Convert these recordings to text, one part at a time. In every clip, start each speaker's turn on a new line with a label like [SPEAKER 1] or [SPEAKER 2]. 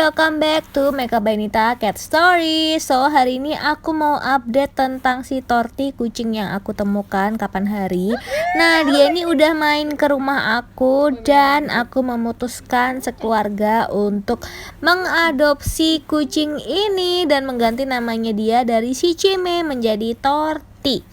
[SPEAKER 1] welcome back to Makeup by Nita Cat Story. So hari ini aku mau update tentang si Torti, kucing yang aku temukan kapan hari. Nah dia ini udah main ke rumah aku dan aku memutuskan sekeluarga untuk mengadopsi kucing ini dan mengganti namanya dia dari si Cime menjadi Torti.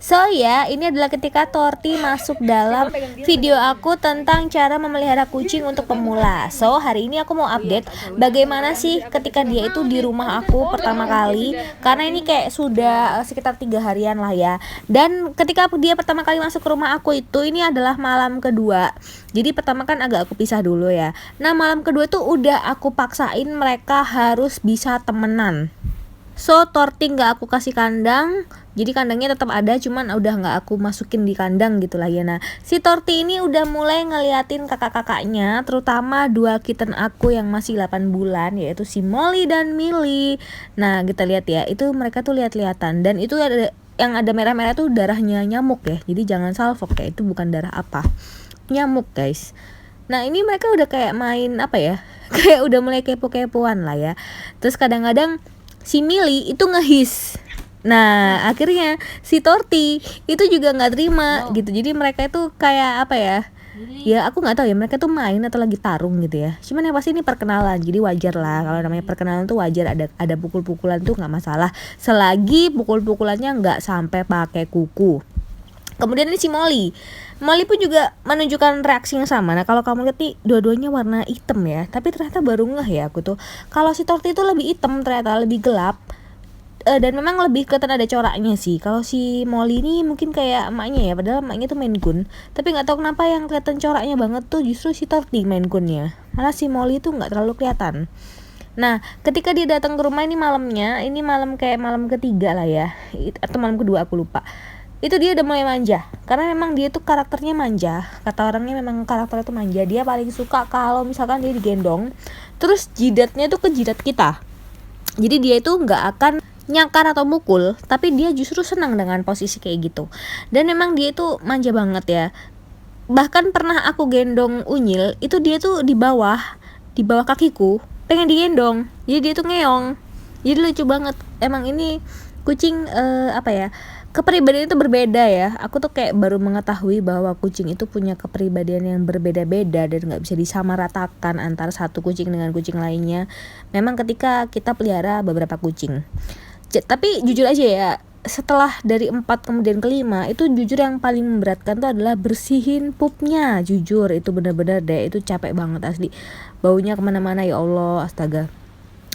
[SPEAKER 1] So ya, ini adalah ketika Torti masuk dalam video aku tentang cara memelihara kucing untuk pemula. So hari ini aku mau update bagaimana sih ketika dia itu di rumah aku pertama kali, karena ini kayak sudah sekitar 3 harian lah ya. Dan ketika dia pertama kali masuk ke rumah aku itu, ini adalah malam kedua. Jadi pertama kan agak aku pisah dulu ya. Nah malam kedua tuh udah aku paksain mereka harus bisa temenan. So Torti nggak aku kasih kandang, jadi kandangnya tetap ada, cuman udah nggak aku masukin di kandang gitu lah ya. Nah si Torti ini udah mulai ngeliatin kakak-kakaknya, terutama 2 kitten aku yang masih 8 bulan, yaitu si Molly dan Millie. Nah kita lihat ya, itu mereka tuh lihat-lihatan, dan itu ada yang ada merah-merah tuh darahnya nyamuk ya, jadi jangan salfok ya, itu bukan darah apa, nyamuk guys. Nah ini mereka udah kayak main apa ya, kayak udah mulai kepo-kepoan lah ya. Terus kadang-kadang si Millie itu ngehis. Nah akhirnya si Torti itu juga nggak terima gitu. Jadi mereka itu kayak apa ya, ya aku nggak tahu ya, mereka tuh main atau lagi tarung gitu ya. Cuman yang pasti ini perkenalan, jadi wajar lah kalau namanya perkenalan tuh wajar, ada pukul-pukulan tuh nggak masalah selagi pukul-pukulannya nggak sampai pakai kuku. Kemudian ini si Molly pun juga menunjukkan reaksi yang sama. Nah kalau kamu lihat nih, dua-duanya warna hitam ya, tapi ternyata baru ngeh ya aku tuh, kalau si Torti itu lebih hitam, ternyata lebih gelap, dan memang lebih kelihatan ada coraknya sih. Kalau si Molly ini mungkin kayak emaknya ya, padahal emaknya tuh Maine Coon, tapi nggak tahu kenapa yang kelihatan coraknya banget tuh justru si Torti Maine Coonnya, malah si Molly tuh nggak terlalu kelihatan. Nah ketika dia datang ke rumah ini malamnya, ini malam kayak malam ketiga lah ya, atau malam kedua aku lupa, itu dia udah mulai manja, karena memang dia tuh karakternya manja. Kata orangnya memang karakternya tuh manja. Dia paling suka kalau misalkan dia digendong, terus jidatnya tuh ke jidat kita. Jadi dia itu nggak akan nyangkar atau mukul, tapi dia justru senang dengan posisi kayak gitu. Dan memang dia itu manja banget ya. Bahkan pernah aku gendong Unyil, itu dia tuh di bawah kakiku, pengen digendong. Jadi dia tuh ngeong. Jadi lucu banget. Emang ini kucing apa ya, kepribadian itu berbeda ya. Aku tuh kayak baru mengetahui bahwa kucing itu punya kepribadian yang berbeda-beda dan nggak bisa disamaratakan antara satu kucing dengan kucing lainnya. Memang ketika kita pelihara beberapa kucing. Tapi jujur aja ya, setelah dari 4 kemudian ke 5, itu jujur yang paling memberatkan tuh adalah bersihin pupnya. Jujur itu benar-benar deh, itu capek banget asli. Baunya kemana-mana ya Allah, astaga.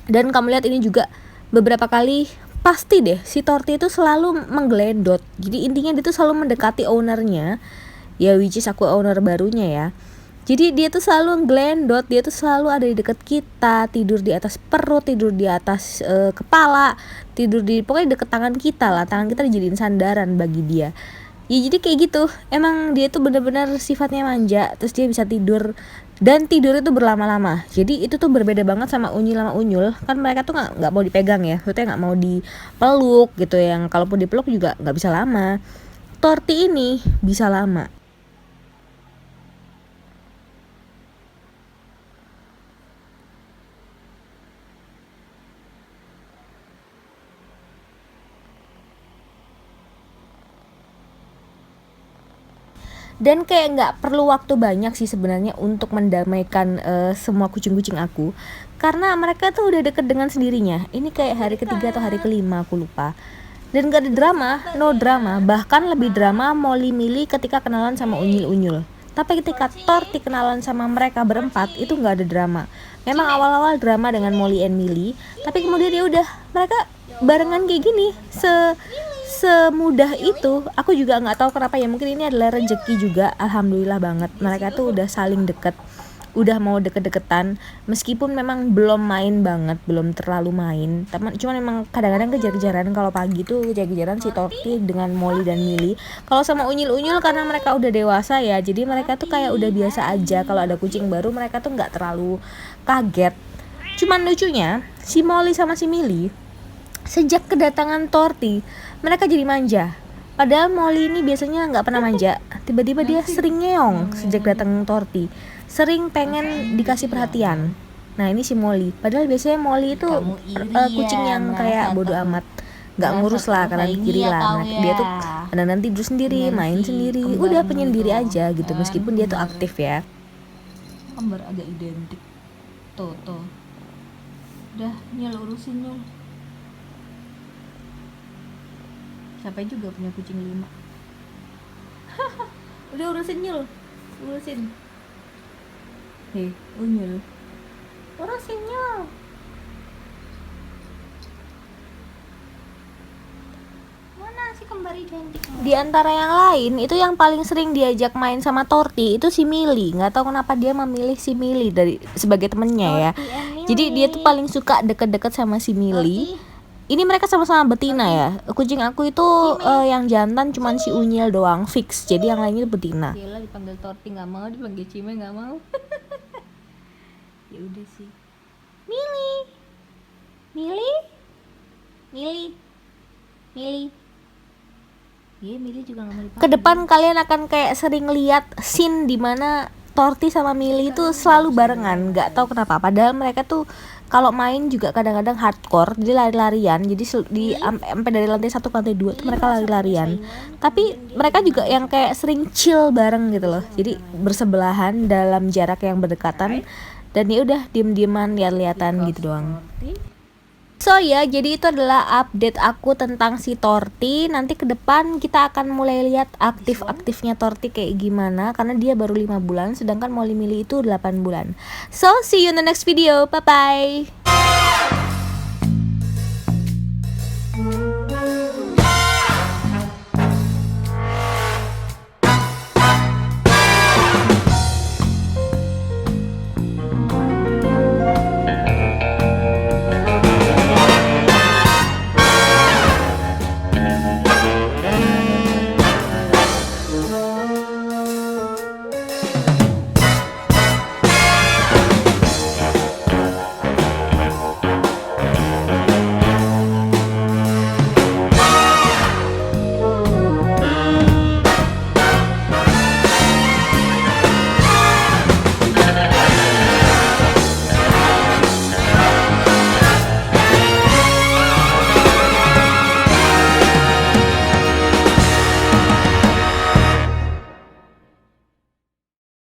[SPEAKER 1] Dan kamu lihat ini juga beberapa kali pasti deh si Torti itu selalu menggelendot. Jadi intinya dia tuh selalu mendekati ownernya ya, which is aku owner barunya ya. Jadi dia tuh selalu ngelendot, dia tuh selalu ada di dekat kita, tidur di atas perut, tidur di atas kepala, tidur di pokoknya deket tangan kita lah. Tangan kita dijadiin sandaran bagi dia. Ya jadi kayak gitu, emang dia tuh benar-benar sifatnya manja. Terus dia bisa tidur, dan tidur itu berlama-lama. Jadi itu tuh berbeda banget sama Unyil sama Unyul. Kan mereka tuh nggak mau dipegang ya, maksudnya nggak mau dipeluk gitu. Yang kalaupun dipeluk juga nggak bisa lama. Torti ini bisa lama. Dan kayak nggak perlu waktu banyak sih sebenarnya untuk mendamaikan semua kucing-kucing aku, karena mereka tuh udah deket dengan sendirinya. Ini kayak hari ketiga atau hari kelima aku lupa, dan gak ada drama, no drama. Bahkan lebih drama Molly Millie ketika kenalan sama Unyil. Tapi ketika Torti kenalan sama mereka berempat, itu nggak ada drama. Memang awal-awal drama dengan Molly and Millie, tapi kemudian ya udah mereka barengan kayak gini, semudah itu. Aku juga nggak tahu kenapa ya, mungkin ini adalah rezeki juga. Alhamdulillah banget mereka tuh udah saling deket, udah mau deket-deketan, meskipun memang belum main banget, belum terlalu main, cuman memang kadang-kadang kejar-kejaran. Kalau pagi tuh kejar-kejaran si Torti dengan Molly dan Millie. Kalau sama Unyil karena mereka udah dewasa ya, jadi mereka tuh kayak udah biasa aja. Kalau ada kucing baru mereka tuh nggak terlalu kaget. Cuman lucunya si Molly sama si Millie, sejak kedatangan Torti mereka jadi manja. Padahal Molly ini biasanya nggak pernah manja, tiba-tiba dia sering ngeong sejak datang Torti, sering pengen dikasih perhatian. Nah ini si Molly, padahal biasanya Molly itu
[SPEAKER 2] Kamu iri
[SPEAKER 1] kucing
[SPEAKER 2] ya,
[SPEAKER 1] yang kayak
[SPEAKER 2] merasa
[SPEAKER 1] bodo
[SPEAKER 2] ter-
[SPEAKER 1] amat, nggak
[SPEAKER 2] merasa
[SPEAKER 1] ngurus lah kanan
[SPEAKER 2] tersaingi
[SPEAKER 1] kiri
[SPEAKER 2] ya
[SPEAKER 1] lah.
[SPEAKER 2] kau
[SPEAKER 1] Nah,
[SPEAKER 2] ya.
[SPEAKER 1] dia tuh kadang tidur sendiri,
[SPEAKER 2] Dengan
[SPEAKER 1] main
[SPEAKER 2] si
[SPEAKER 1] sendiri, udah
[SPEAKER 2] kembarmu
[SPEAKER 1] penyendiri
[SPEAKER 2] itu,
[SPEAKER 1] aja gitu,
[SPEAKER 2] kan?
[SPEAKER 1] meskipun dia tuh
[SPEAKER 2] Kembar.
[SPEAKER 1] aktif ya.
[SPEAKER 2] Kembar agak identik. Tuh. Udah, Nyul urusin Nyul. Siapa juga punya kucing 5. Udah urusin Nyul. Urusin. Nyul. Urusin Nyul. Mana si kembar identik?
[SPEAKER 1] Di antara yang lain itu yang paling sering diajak main sama Torti itu si Mili. Nggak tahu kenapa dia memilih si Mili dari sebagai temennya ya. Jadi dia tuh paling suka deket-deket sama si Mili. Ini mereka sama-sama betina ya. Kucing aku itu yang jantan cuman si Unyil doang fix. Jadi yang lainnya betina.
[SPEAKER 2] Gila dipanggil Torti nggak mau, dipanggil Cime nggak mau. Ya udah sih. Mili. Iya, Mili juga nggak mau dipanggil.
[SPEAKER 1] Kedepan kalian akan kayak sering lihat scene dimana Torti sama Mili itu selalu barengan. Nggak tahu kenapa. Padahal mereka tuh kalau main juga kadang-kadang hardcore, jadi lari-larian. Jadi sampai dari lantai 1 ke lantai 2 tuh mereka lari-larian. Tapi mereka juga yang kayak sering chill bareng gitu loh. Jadi bersebelahan dalam jarak yang berdekatan. Dan ya udah diem-dieman lihat-lihatan gitu doang. So ya, jadi itu adalah update aku tentang si Torti. Nanti ke depan kita akan mulai lihat aktif-aktifnya Torti kayak gimana, karena dia baru 5 bulan, sedangkan Molly Millie itu 8 bulan. So, see you in the next video. Bye-bye.